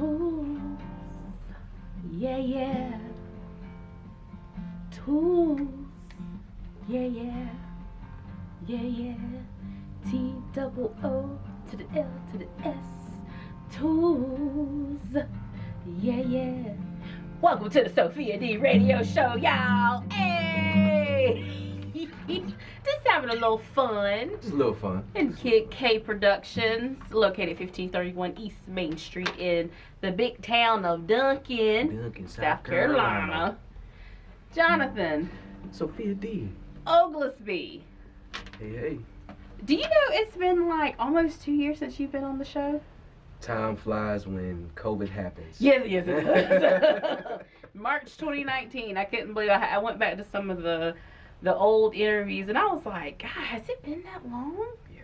Tools, yeah, yeah. Tools, yeah, yeah. Yeah, yeah. T-double-O to the L to the S. Tools, yeah, yeah. Welcome to the Sophia D radio show, y'all. Hey! Just having a little fun. Just a little fun. And Kid K Productions, located 1531 East Main Street in the big town of Duncan, South Carolina. Jonathan. Sophia D. Oglesby. Hey. Do you know it's been like almost 2 years since you've been on the show? Time flies when COVID happens. Yes, it does. March 2019. I couldn't believe I went back to some of the old interviews and I was like, God, has it been that long? Yeah.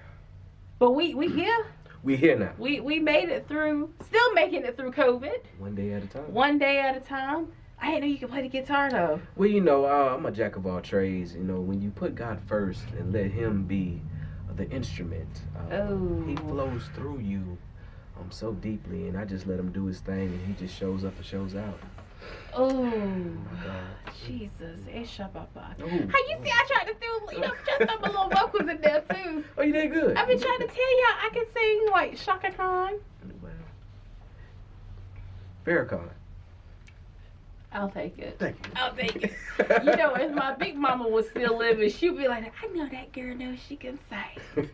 But we here. We here now. We made it through. Still making it through COVID. One day at a time. One day at a time. I didn't know you could play the guitar though. Well, you know, I'm a jack of all trades. You know, when you put God first and let Him be the instrument, He flows through you so deeply, and I just let Him do His thing, and He just shows up and shows out. Oh my God. Jesus. How you see I tried to do just a little vocals in there too. Oh, you did good. I've been trying to tell y'all I can sing like Shaka Khan. Well, Farrakhan. I'll take it. Thank you. I'll take it. You know, if my big mama was still living, she'd be like, I know that girl knows she can sing.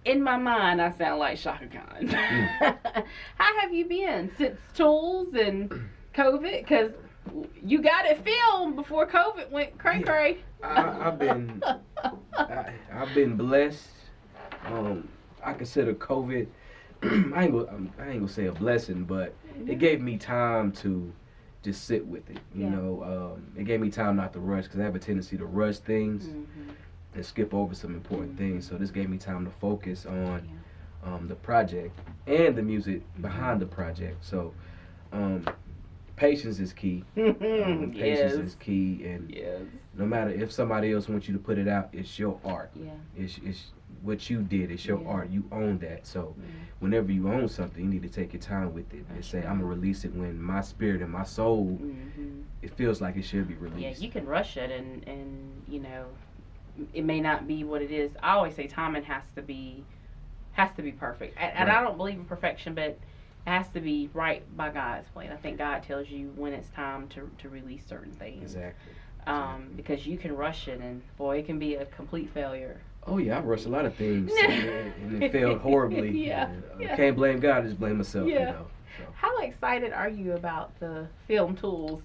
In my mind, I sound like Shaka Khan. How have you been since Tools and COVID? Because you got it filmed before COVID went cray cray. I've been blessed. I consider COVID. I ain't gonna say a blessing, but it gave me time to just sit with it. You know, it gave me time not to rush because I have a tendency to rush things and skip over some important things. So this gave me time to focus on the project and the music behind the project. So patience is key. Patience is key, and no matter if somebody else wants you to put it out, it's your art. It's what you did. It's your art. You own that. So whenever you own something, you need to take your time with it and say, I'm gonna release it when my spirit and my soul it feels like it should be released. Yeah, you can rush it, and you know, it may not be what it is. I always say timing has to be perfect, and I don't believe in perfection, but it has to be right by God's plan. I think God tells you when it's time to release certain things. Exactly. Because you can rush it, and boy, it can be a complete failure. Oh yeah, I've rushed a lot of things and it failed horribly. I can't blame God, just blame myself. You know, so. How excited are you about the film Tools?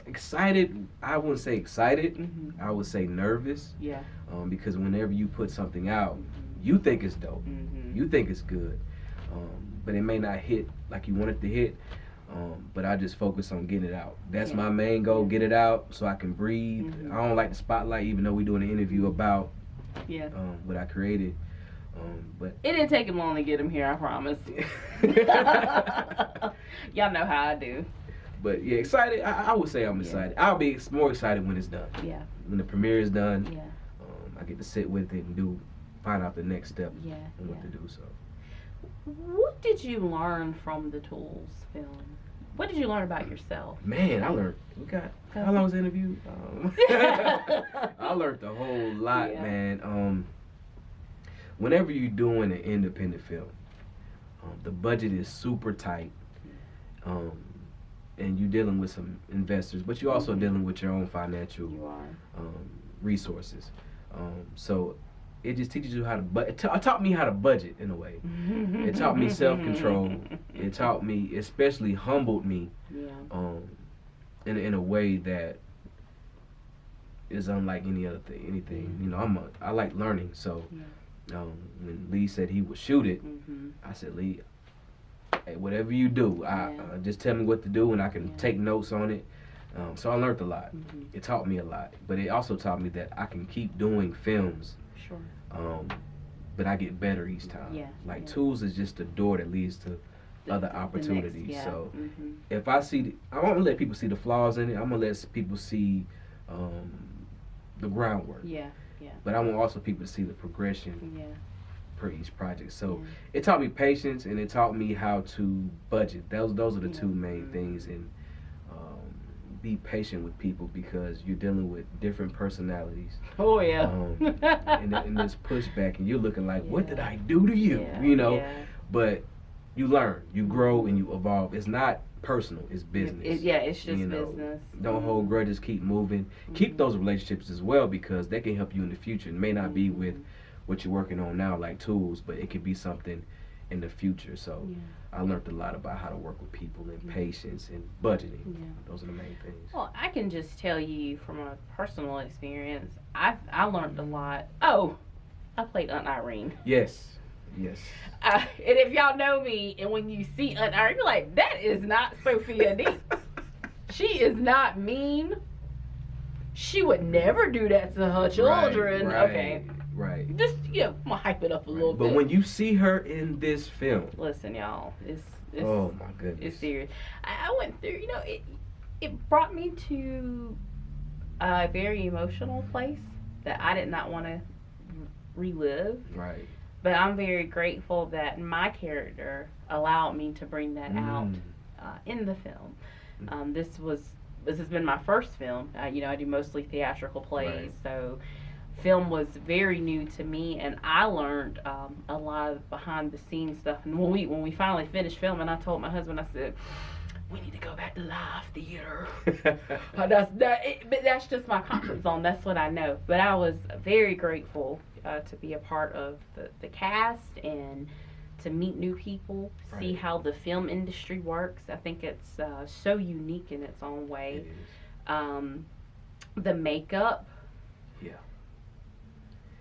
Excited. I wouldn't say excited. I would say nervous. Yeah. Because whenever you put something out, you think it's dope. You think it's good. But it may not hit like you want it to hit. But I just focus on getting it out. That's my main goal, get it out so I can breathe. I don't like the spotlight, even though we're doing an interview about what I created. But it didn't take him long to get him here, I promise. Y'all know how I do. But yeah, excited. I would say I'm excited. I'll be more excited when it's done. Yeah. When the premiere is done, I get to sit with it and find out the next step and what to do. So. What did you learn from the Tools film? What did you learn about yourself? Man, I learned. How long was the interview? I learned a whole lot, man. Whenever you're doing an independent film, the budget is super tight, and you're dealing with some investors, but you're also dealing with your own financial resources. So it just teaches you how to it taught me how to budget in a way. It taught me self-control. It taught me, especially humbled me, in a way that is unlike anything. You know, I like learning. So when Lee said he would shoot it, I said, Lee, hey, whatever you do, just tell me what to do and I can take notes on it. So I learned a lot. It taught me a lot, but it also taught me that I can keep doing films. Sure. But I get better each time. Tools is just a door that leads to other opportunities. So if I want to let people see the flaws in it. I'm gonna let people see the groundwork. Yeah. But I want also people to see the progression per each project. So it taught me patience, and it taught me how to budget. Those are the two main things. And be patient with people, because you're dealing with different personalities. Oh yeah. And this pushback, and you're looking like, what did I do to you? You know. But you learn, you grow, and you evolve. It's not personal, it's business. It's just business. Don't hold grudges, keep moving. Keep those relationships as well, because they can help you in the future. It may not be with what you're working on now, like tools, but it could be something in the future. So I learned a lot about how to work with people, and patience, and budgeting. Those are the main things. Well, I can just tell you from a personal experience, I learned a lot. Oh, I played Aunt Irene. Yes. And if y'all know me, and when you see Aunt Irene, you're like, that is not Sophia D. She is not mean. She would never do that to her children. Okay. Right. Just, I'm gonna hype it up a little bit. But when you see her in this film, listen, y'all, it's oh my goodness, it's serious. I went through, it brought me to a very emotional place that I did not want to relive. Right. But I'm very grateful that my character allowed me to bring that out in the film. This has been my first film. I do mostly theatrical plays, so film was very new to me, and I learned a lot of behind the scenes stuff. And when we finally finished filming, I told my husband, I said, we need to go back to live theater. But that's just my comfort zone. That's what I know. But I was very grateful to be a part of the cast, and to meet new people, see how the film industry works. I think it's so unique in its own way. The makeup. Yeah.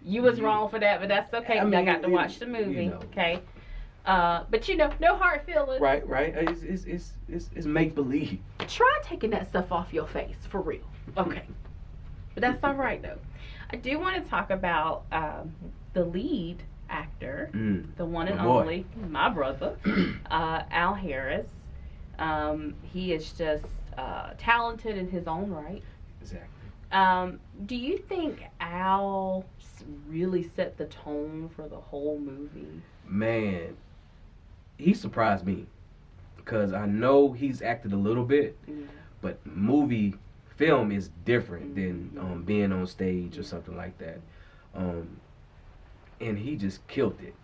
You was wrong for that, but that's okay. I got to watch the movie. Okay. But no hard feelings. Right. It's make believe. Try taking that stuff off your face, for real. Okay. But that's all right though. I do want to talk about the lead actor, the one and only, my brother, Al Harris. He is just talented in his own right. Exactly. Do you think Al really set the tone for the whole movie? Man, he surprised me, because I know he's acted a little bit, but film is different than being on stage or something like that. And he just killed it.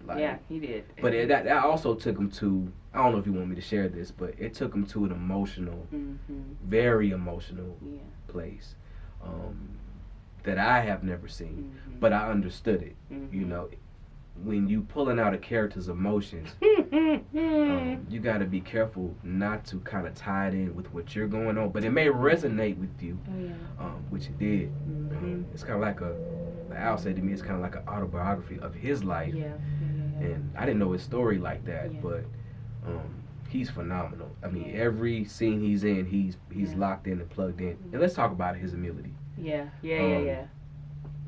He did. But that also took him to, I don't know if you want me to share this, but it took him to an emotional, very emotional place that I have never seen. But I understood it. When you pulling out a character's emotions, you got to be careful not to kind of tie it in with what you're going on. But it may resonate with you, which it did. It's kind of like Al said to me, it's kind of like an autobiography of his life. And I didn't know his story like that, but he's phenomenal. I mean, every scene he's in, he's locked in and plugged in. And let's talk about his humility.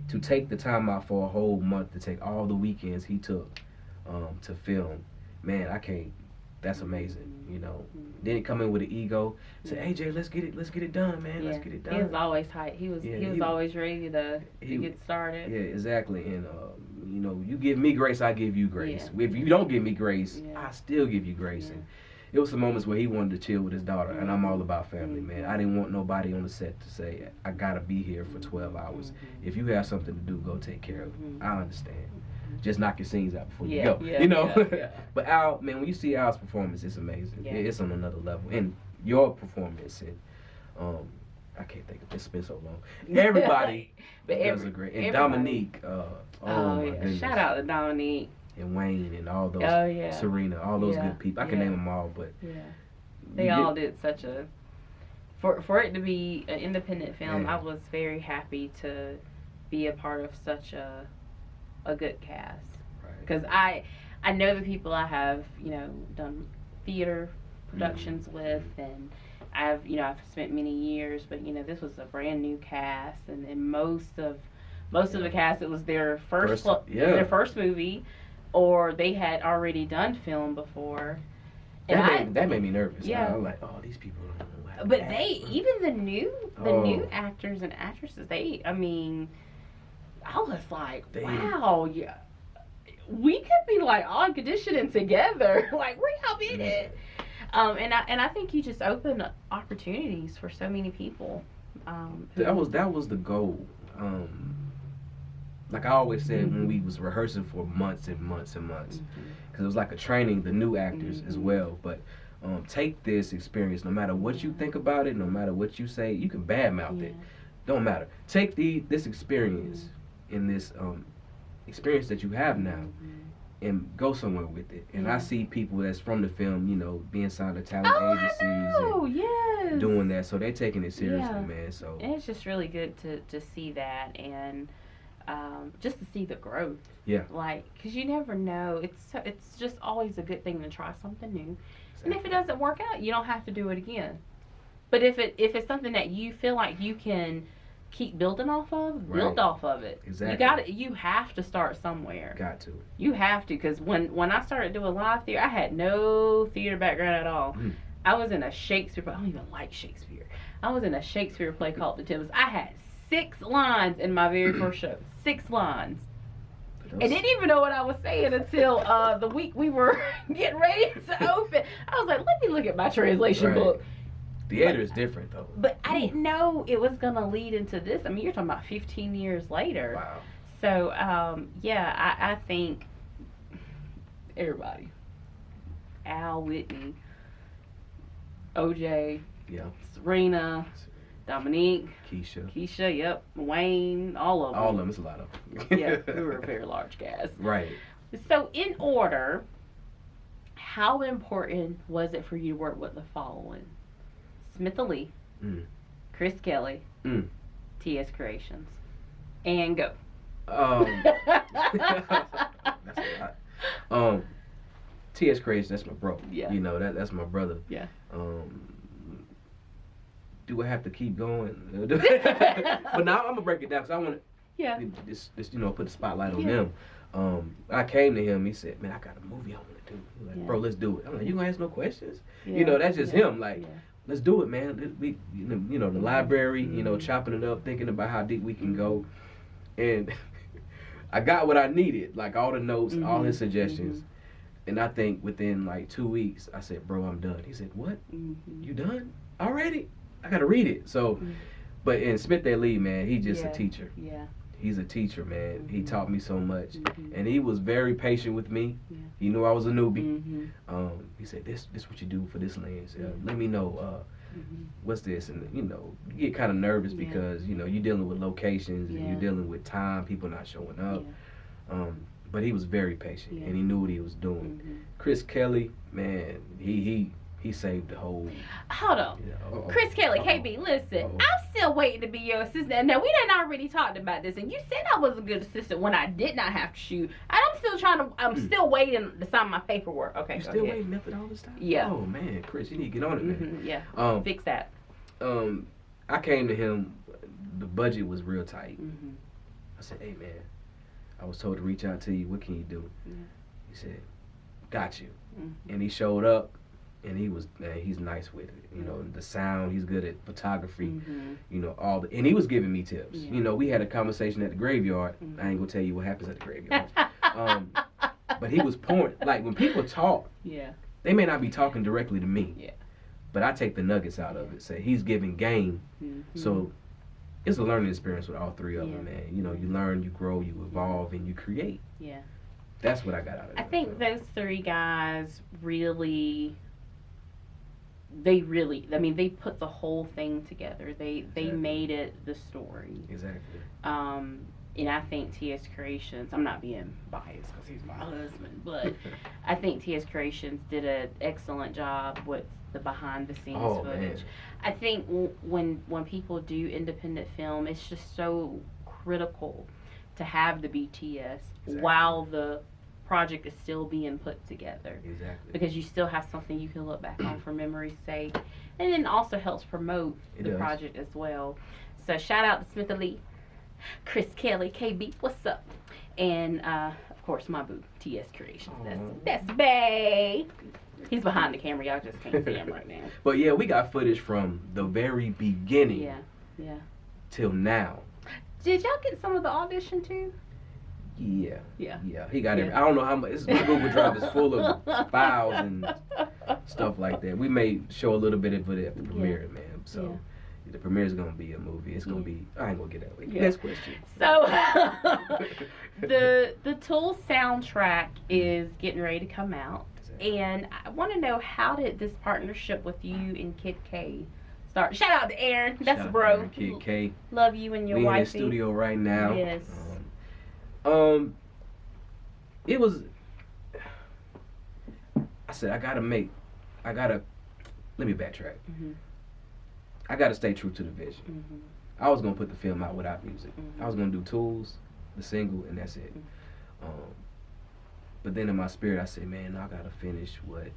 To take the time out for a whole month, to take all the weekends he took to film, man, I can't. That's amazing, Then he come in with an ego, say, "Hey Jay, let's get it done, man. Let's get it done." He was always hype. He was always ready to get started. Yeah, exactly. And you give me grace, I give you grace. If you don't give me grace, I still give you grace. And it was some moments where he wanted to chill with his daughter, and I'm all about family, man. I didn't want nobody on the set to say, I gotta be here for 12 hours. If you have something to do, go take care of it. I understand. Just knock your scenes out before you go, But Al, man, when you see Al's performance, it's amazing. It's on another level. And your performance, and I can't think of it. It's been so long. Everybody does a great. And Dominique, my goodness. Shout out to Dominique. And Wayne and all those, Serena, all those good people. I can name them all, but they all did such a. For it to be an independent film, I was very happy to be a part of such a good cast. Because I know the people I have done theater productions with, and I've spent many years, but this was a brand new cast, and most of the cast, it was their first movie. Or they had already done film before. And that made me nervous. I was like, oh, these people don't know how to But act. even the new actors and actresses, I was like, wow, we could be like auditioning together. Like, where y'all been at? And I think you just open opportunities for so many people. That was the goal. Like I always said when we was rehearsing for months and months and months, because it was like a training, the new actors as well. But take this experience, no matter what you think about it, no matter what you say, you can badmouth it. Don't matter. Take this experience in this experience that you have now, and go somewhere with it. And I see people that's from the film, you know, being signed to talent agencies and doing that, so they're taking it seriously, man. So and it's just really good to see that, and just to see the growth. Yeah. Like, because you never know. It's just always a good thing to try something new. And if it doesn't work out, you don't have to do it again. But if it's something that you feel like you can keep building off of, build off of it. Exactly. You have to start somewhere. Got to. You have to, because when I started doing live theater, I had no theater background at all. I was in a Shakespeare, but I don't even like Shakespeare. I was in a Shakespeare play called The Tempest. I had 6 lines in my very first show. 6 lines. I didn't even know what I was saying until the week we were getting ready to open. I was like, let me look at my translation book. Theater is different, though. But I didn't know it was going to lead into this. I mean, you're talking about 15 years later. Wow. So, I think everybody. Al, Whitney, OJ, Serena, Dominique, Keisha, yep, Wayne, all of them. All of them, it's a lot of them. Yeah, we were a very large cast. Right. So, in order, how important was it for you to work with the following? Smitha Lee, Chris Kelly, T.S. Creations, and go. That's a lot. T.S. Creations, that's my bro. Yeah. You know, that's my brother. Yeah. Do I have to keep going? But now I'm gonna break it down because I want to just put the spotlight on them. I came to him. He said, "Man, I got a movie I want to do." He was like, "Bro, let's do it." I'm like, "You gonna ask no questions?" You know, that's just him. Like, let's do it, man. We, you know, the library. You know, chopping it up, thinking about how deep we can go, and I got what I needed, like all the notes, all his suggestions. And I think within like 2 weeks, I said, "Bro, I'm done." He said, "What? You done already? I gotta read it." So, but in Smitha Lee, man, he's just a teacher. Yeah. He's a teacher, man. He taught me so much, and he was very patient with me. He knew I was a newbie. He said, "This what you do for this lens. Let me know what's this." And you know, you get kind of nervous because you know you're dealing with locations and you're dealing with time, people not showing up. But he was very patient and he knew what he was doing. Chris Kelly, man, he saved the whole. Hold on. Chris Kelly, KB, listen, I'm still waiting to be your assistant. Now, we done already talked about this, and you said I was a good assistant when I did not have to shoot. And I'm still waiting to sign my paperwork. Okay, you still waiting after all this time? Yeah. Oh, man, Chris, you need to get on it, man. Yeah, fix that. I came to him, the budget was real tight. I said, "Hey, man, I was told to reach out to you. What can you do?" He said, "Got you." And he showed up. And he's nice with it, you know. The sound, he's good at photography, you know. And he was giving me tips. You know, we had a conversation at the graveyard. I ain't gonna tell you what happens at the graveyard. But he was pouring, like when people talk, they may not be talking directly to me, but I take the nuggets out of it. Say he's giving game, so it's a learning experience with all 3 of them, man. You know, you learn, you grow, you evolve, and you create. Yeah, that's what I got out of it. I think those 3 guys really. They put the whole thing together. They made it the story. Exactly. And I think T.S. Creations, I'm not being biased because he's my husband, but I think T.S. Creations did an excellent job with the behind the scenes footage. Man. I think when people do independent film, it's just so critical to have the BTS while the project is still being put together. Exactly. Because you still have something you can look back on for memory's sake. And then also helps promote the project as well. So shout out to Smitha Lee, Chris Kelly, KB, what's up? And of course my boo, T.S. Creations. That's bae. He's behind the camera, y'all just can't see him right now. But yeah, we got footage from the very beginning till now. Did y'all get some of the audition too? Yeah. Yeah. He got it. I don't know how much. My Google Drive is full of files and stuff like that. We may show a little bit of it at the premiere, man. So the premiere is gonna be a movie. It's gonna be. I ain't gonna get that way. Next question. So the Tool soundtrack is getting ready to come out, and I want to know, how did this partnership with you and Kid K start? Shout out to Aaron. That's a bro. Kid K. Love you and your wife. We in the wifey. studio right now. Yes. It was. I said let me backtrack. I gotta stay true to the vision. I was gonna put the film out without music. I was gonna do Tools, the single, and that's it. But then in my spirit, I said, man, I gotta finish what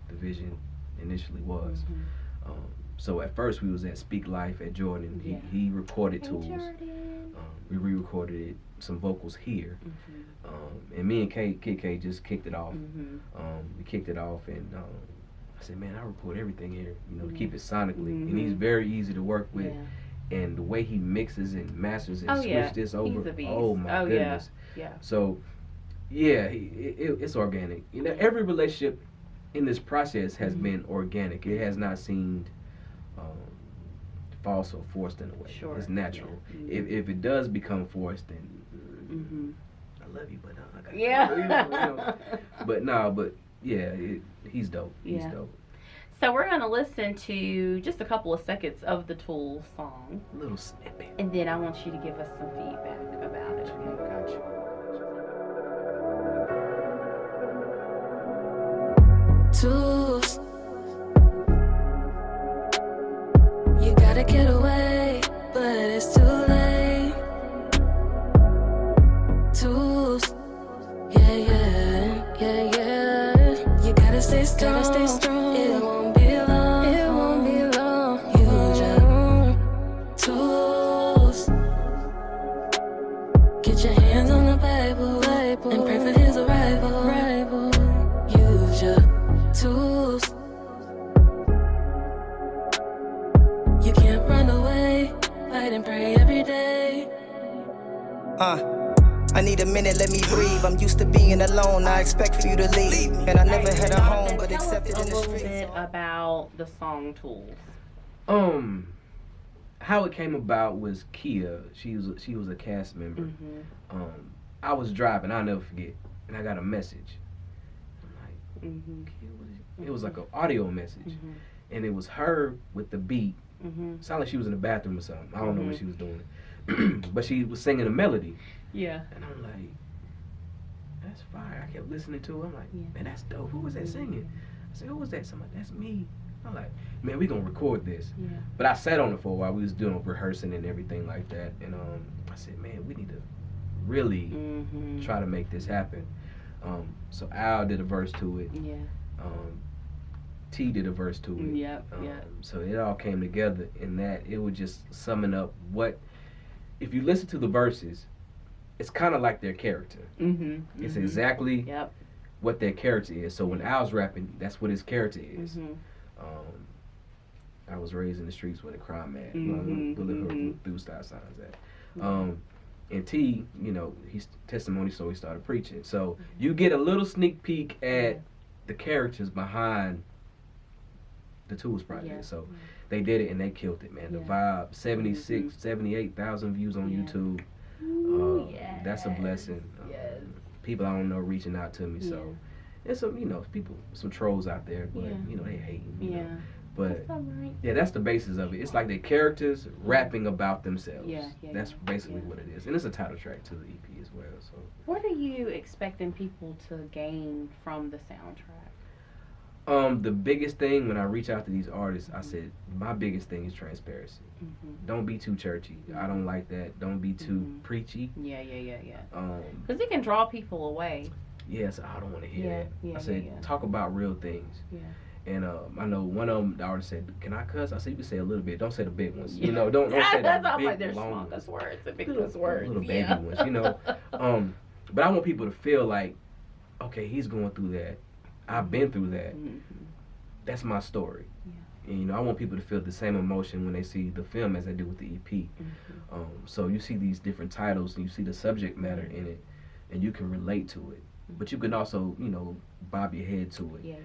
the vision initially was. So at first we was at Speak Life at Jordan. He recorded Tools. We re-recorded it, some vocals here. And me and Kid K just kicked it off. We kicked it off, and I said, man, I record everything here, to keep it sonically. And he's very easy to work with. And the way he mixes and masters and switch this over. He's a beast. Oh my goodness. So it's organic. Every relationship in this process has been organic. It has not seemed false or forced in a way. It's natural. If it does become forced, then I love you, but I got he's dope. He's dope. So we're gonna listen to just a couple of seconds of the Tool song, a little snippet, and then I want you to give us some feedback about it. Gotcha. Tools, you gotta get away, but it's too late. Tools, yeah. You gotta stay strong. It won't be long. Use your tools. Get your hands on the Bible and pray for His arrival. Use your tools. You can't run away. Fight and pray every day. I need a minute, let me breathe. I'm used to being alone. I expect for you to leave. And I never had a home, but accepted in the streets. Tell us a little streets. bit about the song Tools. How it came about was Kia. She was a cast member. I was driving. I'll never forget, and I got a message. I'm like, Kia, what is it? It was like an audio message, and it was her with the beat. Sounded like she was in the bathroom or something. I don't know what she was doing, but she was singing a melody. Yeah. And I'm like, that's fire. I kept listening to her. I'm like, man, that's dope. Who was that singing? I said, who was that? Somebody, that's me. I'm like, man, we gonna record this. But I sat on it for a while. We was doing rehearsing and everything like that. And I said, man, we need to really try to make this happen. So Al did a verse to it. T did a verse to it. So it all came together in that it was just summing up what, if you listen to the verses, it's kind of like their character. It's exactly what their character is. So when Al's rapping, that's what his character is. I was raised in the streets where the crime at. Through style signs at. And T, he's testimony, so he started preaching. So you get a little sneak peek at the characters behind the Tools project. So they did it and they killed it, man. The vibe, 78,000 views on YouTube. That's a blessing. People I don't know reaching out to me. So there's some, people, some trolls out there, but they hate me. But that's the basis of it. It's like the characters rapping about themselves. That's basically what it is. And it's a title track to the EP as well. So what are you expecting people to gain from the soundtrack? The biggest thing when I reach out to these artists, I said my biggest thing is transparency. Don't be too churchy. I don't like that. Don't be too preachy. Because it can draw people away. Yes, I don't want to hear that. I said talk about real things. And I know one of them, the artist said, "Can I cuss?" I said, "You can say a little bit. Don't say the big ones. Don't say the big long ones. Words, the big words, little baby ones. But I want people to feel like, okay, he's going through that. I've been through that. That's my story. And I want people to feel the same emotion when they see the film as they do with the EP. So you see these different titles and you see the subject matter in it. and you can relate to it. But you can also, bob your head to it. Yeah.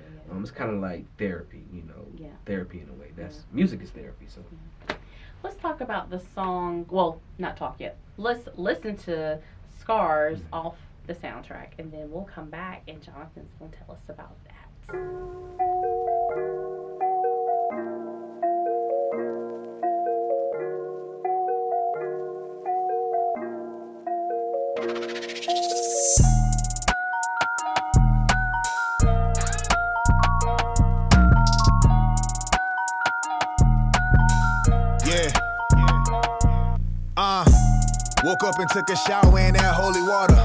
It's kind of like therapy, Yeah. therapy in a way. Music is therapy. So Let's talk about the song. Well, not talk yet. Let's listen to Scars off the soundtrack, and then we'll come back, and Jonathan's going to tell us about that. Woke up and took a shower in that holy water.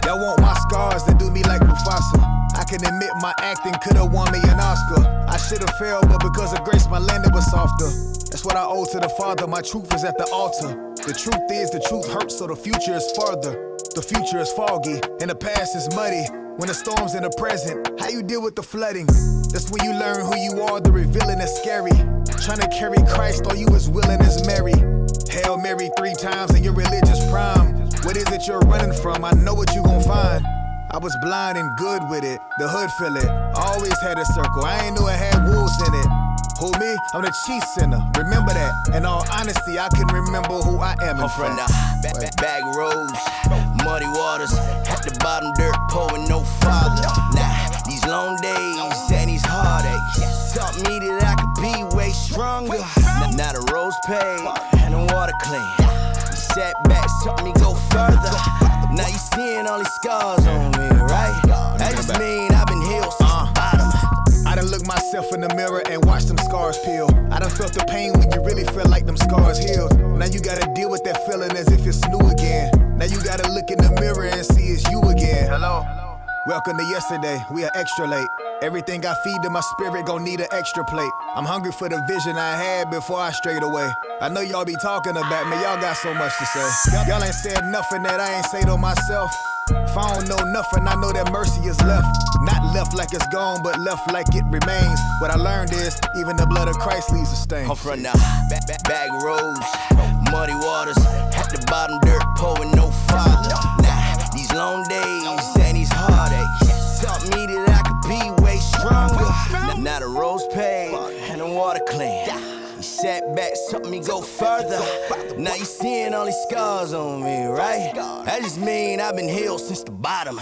Y'all want my scars to do me like Mufasa. I can admit my acting could've won me an Oscar. I should've failed, but because of grace my landing was softer. That's what I owe to the Father, my truth is at the altar. The truth is the truth hurts, so the future is farther. The future is foggy, and the past is muddy. When the storm's in the present, how you deal with the flooding? That's when you learn who you are, the revealing is scary. Trying to carry Christ, all you is willing as Mary. Hail Mary 3 times in your religious prime. What is it you're running from? I know what you gon' find. I was blind and good with it, the hood feel it. I always had a circle, I ain't knew it had wolves in it. Who me? I'm the chief sinner, remember that. In all honesty, I can remember who I am in from fact. the bag roads, muddy waters, at the bottom dirt poor and no father. Nah, these long days and these heartaches taught me that I could be way stronger. Now the roads paved and the water clean. Setbacks taught me go further. Now you seeing all these scars on me, right? That just mean I've been healed since the bottom. I done looked myself in the mirror and watched them scars peel. I done felt the pain when you really feel like them scars healed. Now you gotta deal with that feeling as if it's new again. Now you gotta look in the mirror and see it's you again. Hello. Welcome to yesterday, we are extra late. Everything I feed to my spirit gon' need an extra plate. I'm hungry for the vision I had before I strayed away. I know y'all be talking about me, y'all got so much to say. Y'all ain't said nothing that I ain't say to myself. If I don't know nothing, I know that mercy is left. Not left like it's gone, but left like it remains. What I learned is, even the blood of Christ leaves a stain. I'm from the bag roads, muddy waters, at the bottom dirt poor and no father. Nah, these long days and these heartaches taught me that I could be way stronger. Now the roads paved and the water clean. These setbacks taught me go further. Now you seeing all these scars on me, right? That just mean I've been healed since the bottom.